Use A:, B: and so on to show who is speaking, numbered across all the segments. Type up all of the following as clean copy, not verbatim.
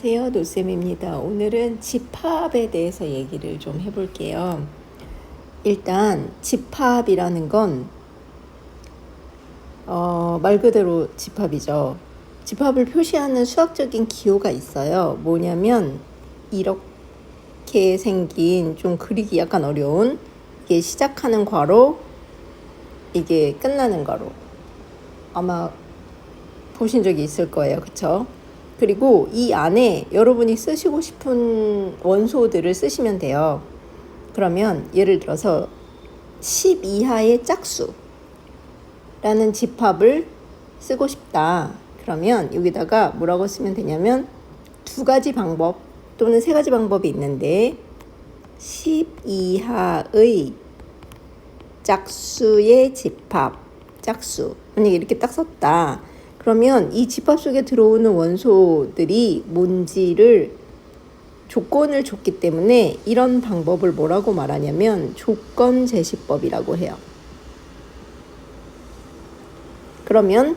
A: 안녕하세요, 노쌤입니다. 오늘은 집합에 대해서 얘기를 좀 해볼게요. 일단 집합이라는 건 말 그대로 집합이죠. 집합을 표시하는 수학적인 기호가 있어요. 뭐냐면 이렇게 생긴 좀 그리기 약간 어려운, 이게 시작하는 괄호, 이게 끝나는 괄호. 아마 보신 적이 있을 거예요. 그쵸? 그리고 이 안에 여러분이 쓰시고 싶은 원소들을 쓰시면 돼요. 그러면 예를 들어서 10 이하의 짝수라는 집합을 쓰고 싶다. 그러면 여기다가 뭐라고 쓰면 되냐면 두 가지 방법 또는 세 가지 방법이 있는데 10 이하의 짝수의 집합, 짝수. 만약에 이렇게 딱 썼다. 그러면 이 집합 속에 들어오는 원소들이 뭔지를 조건을 줬기 때문에 이런 방법을 뭐라고 말하냐면 조건 제시법이라고 해요. 그러면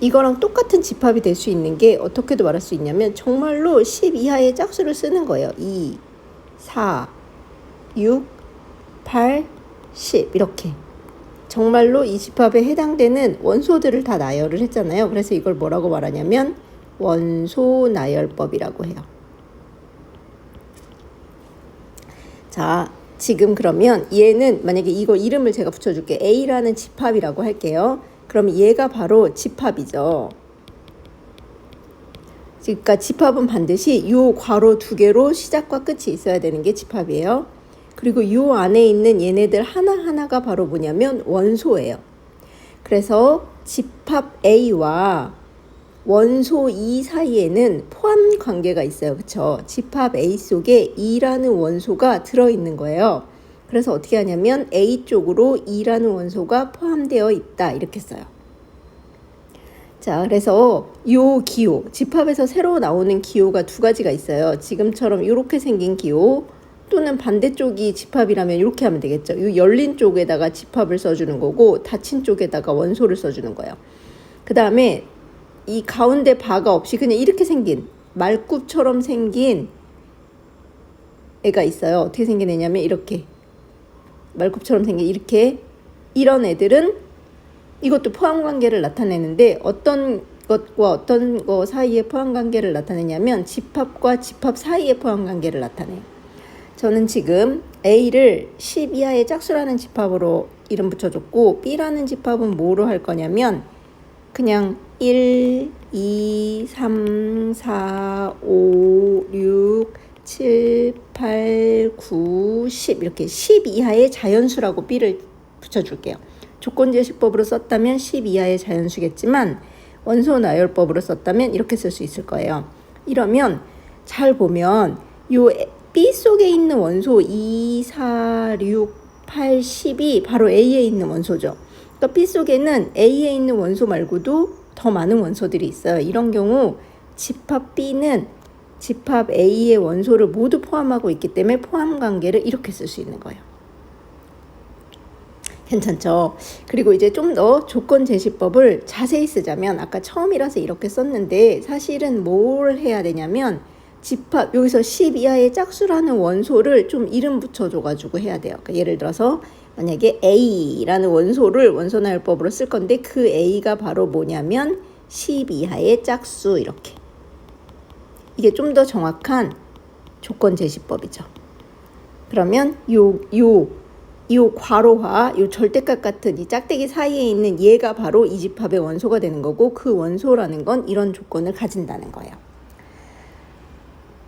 A: 이거랑 똑같은 집합이 될 수 있는 게 어떻게도 말할 수 있냐면 정말로 10 이하의 짝수를 쓰는 거예요. 2, 4, 6, 8, 10 이렇게. 정말로 이 집합에 해당되는 원소들을 다 나열을 했잖아요. 그래서 이걸 뭐라고 말하냐면 원소 나열법이라고 해요. 자, 지금 그러면 얘는 만약에 이거 이름을 제가 붙여줄게. A라는 집합이라고 할게요. 그럼 얘가 바로 집합이죠. 그러니까 집합은 반드시 요 괄호 두 개로 시작과 끝이 있어야 되는 게 집합이에요. 그리고 요 안에 있는 얘네들 하나하나가 바로 뭐냐면 원소예요. 그래서 집합 A와 원소 2 사이에는 포함 관계가 있어요. 그쵸? 집합 A 속에 2라는 원소가 들어있는 거예요. 그래서 어떻게 하냐면 A 쪽으로 2라는 원소가 포함되어 있다. 이렇게 써요. 자, 그래서 요 기호, 집합에서 새로 나오는 기호가 두 가지가 있어요. 지금처럼 이렇게 생긴 기호, 또는 반대쪽이 집합이라면 이렇게 하면 되겠죠. 이 열린 쪽에다가 집합을 써주는 거고 닫힌 쪽에다가 원소를 써주는 거예요. 그 다음에 이 가운데 바가 없이 그냥 이렇게 생긴 말굽처럼 생긴 애가 있어요. 어떻게 생긴 애냐면 이렇게 말굽처럼 생긴 이렇게 이런 애들은 이것도 포함관계를 나타내는데 어떤 것과 어떤 거 사이의 포함관계를 나타내냐면 집합과 집합 사이의 포함관계를 나타내요. 저는 지금 A를 10 이하의 짝수라는 집합으로 이름 붙여줬고 B라는 집합은 뭐로 할 거냐면 그냥 1, 2, 3, 4, 5, 6, 7, 8, 9, 10 이렇게 10 이하의 자연수라고 B를 붙여줄게요. 조건제시법으로 썼다면 10 이하의 자연수겠지만 원소 나열법으로 썼다면 이렇게 쓸 수 있을 거예요. 이러면 잘 보면 요 B 속에 있는 원소 2, 4, 6, 8, 10이 바로 A에 있는 원소죠. 그러니까 B 속에는 A에 있는 원소 말고도 더 많은 원소들이 있어요. 이런 경우 집합 B는 집합 A의 원소를 모두 포함하고 있기 때문에 포함 관계를 이렇게 쓸 수 있는 거예요. 괜찮죠? 그리고 이제 좀 더 조건 제시법을 자세히 쓰자면 아까 처음이라서 이렇게 썼는데 사실은 뭘 해야 되냐면 집합 여기서 10 이하의 짝수라는 원소를 좀 이름 붙여줘가지고 해야 돼요. 그러니까 예를 들어서 만약에 A라는 원소를 원소나열법으로 쓸 건데 그 A가 바로 뭐냐면 10 이하의 짝수 이렇게. 이게 좀 더 정확한 조건 제시법이죠. 그러면 요 괄호와 요 절대값 같은 이 짝대기 사이에 있는 얘가 바로 이 집합의 원소가 되는 거고 그 원소라는 건 이런 조건을 가진다는 거예요.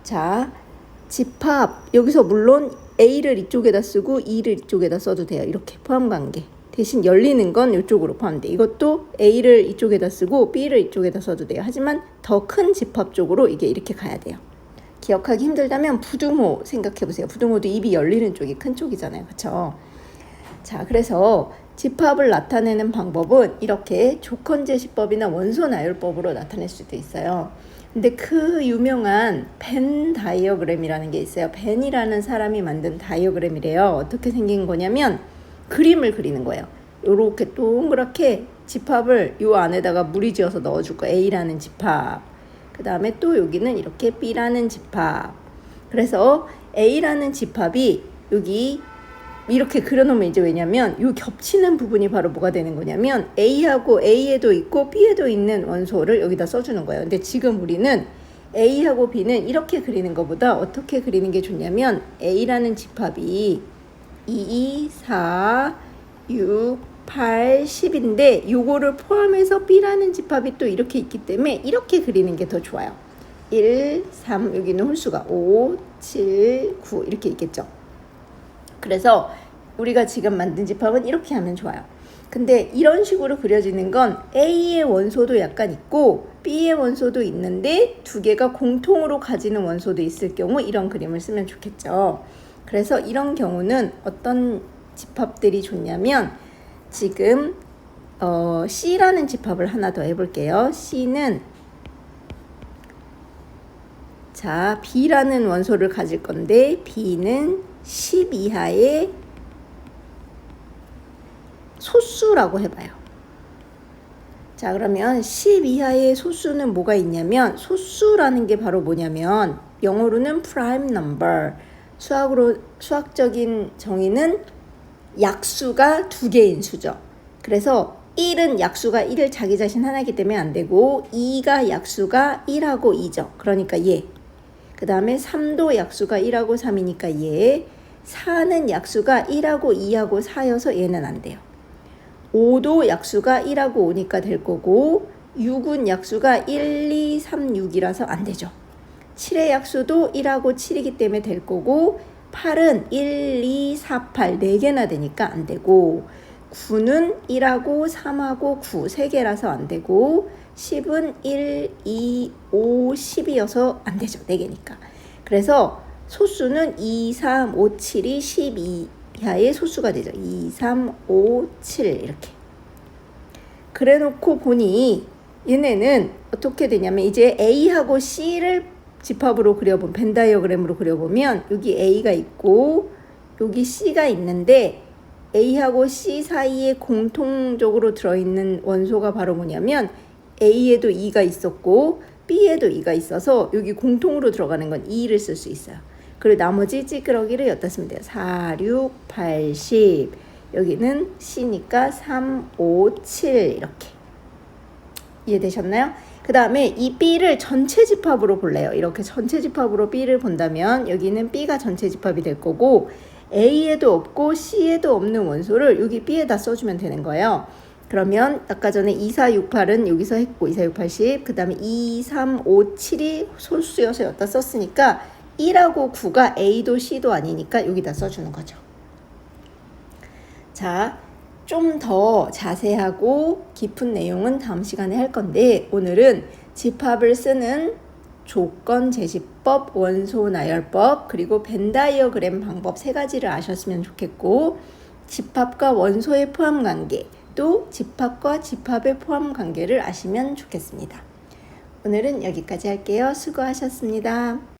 A: 자, 집합 여기서 물론 A를 이쪽에다 쓰고 E를 이쪽에다 써도 돼요. 이렇게 포함관계. 대신 열리는 건 이쪽으로 포함돼. 이것도 A를 이쪽에다 쓰고 B를 이쪽에다 써도 돼요. 하지만 더 큰 집합 쪽으로 이게 이렇게 가야 돼요. 기억하기 힘들다면 부등호 생각해보세요. 부등호도 입이 열리는 쪽이 큰 쪽이잖아요. 그렇죠? 자, 그래서 집합을 나타내는 방법은 이렇게 조건제시법이나 원소나열법으로 나타낼 수도 있어요. 근데 그 유명한 벤 다이어그램이라는 게 있어요. 벤이라는 사람이 만든 다이어그램이래요. 어떻게 생긴 거냐면 그림을 그리는 거예요. 요렇게 동그랗게 집합을 요 안에다가 무리지어서 넣어줄 거예요. A라는 집합. 그 다음에 또 여기는 이렇게 B라는 집합. 그래서 A라는 집합이 여기 이렇게 그려놓으면 이제 왜냐면 이 겹치는 부분이 바로 뭐가 되는 거냐면 A하고 A에도 있고 B에도 있는 원소를 여기다 써주는 거예요. 근데 지금 우리는 A하고 B는 이렇게 그리는 것보다 어떻게 그리는 게 좋냐면 A라는 집합이 2, 4, 6, 8, 10인데 요거를 포함해서 B라는 집합이 또 이렇게 있기 때문에 이렇게 그리는 게 더 좋아요. 1, 3, 여기는 홀수가 5, 7, 9 이렇게 있겠죠. 그래서 우리가 지금 만든 집합은 이렇게 하면 좋아요. 근데 이런 식으로 그려지는 건 A의 원소도 약간 있고 B의 원소도 있는데 두 개가 공통으로 가지는 원소도 있을 경우 이런 그림을 쓰면 좋겠죠. 그래서 이런 경우는 어떤 집합들이 좋냐면 지금 C라는 집합을 하나 더 해볼게요. C는 자 B라는 원소를 가질 건데 B는 10 이하의 소수라고 해봐요. 자 그러면 10 이하의 소수는 뭐가 있냐면 소수라는 게 바로 뭐냐면 영어로는 prime number, 수학적인 정의는 약수가 두 개인 수죠. 그래서 1은 약수가 1을 자기 자신 하나이기 때문에 안 되고 2가 약수가 1하고 2죠. 그러니까 얘. 그 다음에 3도 약수가 1하고 3이니까 얘. 4는 약수가 1하고 2하고 4여서 얘는 안 돼요. 5도 약수가 1하고 5니까 될 거고 6은 약수가 1, 2, 3, 6이라서 안 되죠. 7의 약수도 1하고 7이기 때문에 될 거고 8은 1, 2, 4, 8 4개나 되니까 안 되고 9는 1하고 3하고 9 3개라서 안 되고 10은 1, 2, 5, 10이어서 안 되죠. 4개니까. 그래서 소수는 2, 3, 5, 7이 12 이하의 소수가 되죠. 2, 3, 5, 7 이렇게. 그래 놓고 보니 얘네는 어떻게 되냐면 이제 A하고 C를 집합으로 그려보면 벤 다이어그램으로 그려보면 여기 A가 있고 여기 C가 있는데 A하고 C 사이에 공통적으로 들어있는 원소가 바로 뭐냐면 A에도 2가 있었고 B에도 2가 있어서 여기 공통으로 들어가는 건 2를 쓸 수 있어요. 그리고 나머지 찌끄러기를 여기다 쓰면 돼요. 4, 6, 8, 10 여기는 C니까 3, 5, 7 이렇게 이해되셨나요? 그 다음에 이 B를 전체 집합으로 볼래요. 이렇게 전체 집합으로 B를 본다면 여기는 B가 전체 집합이 될 거고 A에도 없고 C에도 없는 원소를 여기 B에다 써주면 되는 거예요. 그러면 아까 전에 2, 4, 6, 8은 여기서 했고 2, 4, 6, 8, 10 그 다음에 2, 3, 5, 7이 소수여서 여기다 썼으니까 1하고 9가 A도 C도 아니니까 여기다 써주는 거죠. 자, 좀 더 자세하고 깊은 내용은 다음 시간에 할 건데 오늘은 집합을 쓰는 조건 제시법, 원소 나열법, 그리고 벤 다이어그램 방법 3가지를 아셨으면 좋겠고 집합과 원소의 포함 관계, 또 집합과 집합의 포함 관계를 아시면 좋겠습니다. 오늘은 여기까지 할게요. 수고하셨습니다.